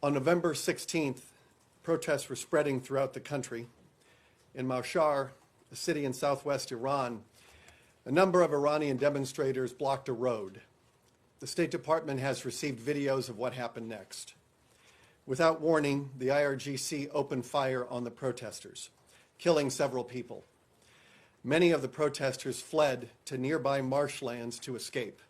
On November 16th, protests were spreading throughout the country. In Maushar, a city in southwest Iran, a number of Iranian demonstrators blocked a road. The State Department has received videos of what happened next. Without warning, the IRGC opened fire on the protesters, killing several people. Many of the protesters fled to nearby marshlands to escape.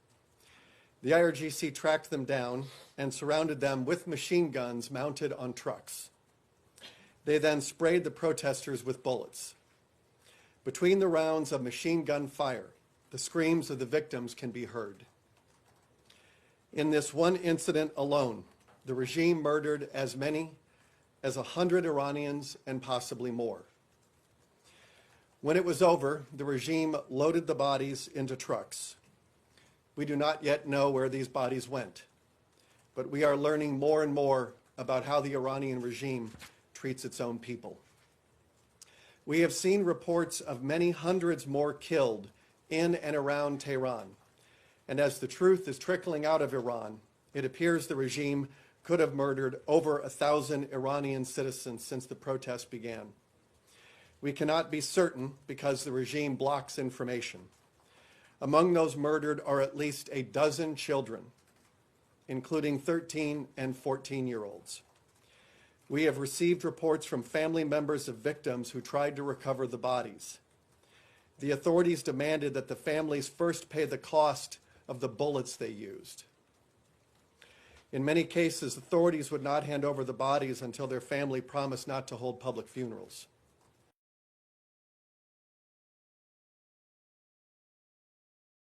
The IRGC tracked them down and surrounded them with machine guns mounted on trucks. They then sprayed the protesters with bullets. Between the rounds of machine gun fire, the screams of the victims can be heard. In this one incident alone, the regime murdered as many as 100 Iranians and possibly more. When it was over, the regime loaded the bodies into trucks. We do not yet know where these bodies went, but we are learning more and more about how the Iranian regime treats its own people. We have seen reports of many hundreds more killed in and around Tehran, and as the truth is trickling out of Iran, it appears the regime could have murdered over 1,000 Iranian citizens since the protests began. We cannot be certain because the regime blocks information. Among those murdered are at least a dozen children, including 13 and 14-year-olds. We have received reports from family members of victims who tried to recover the bodies. The authorities demanded that the families first pay the cost of the bullets they used. In many cases, authorities would not hand over the bodies until their family promised not to hold public funerals.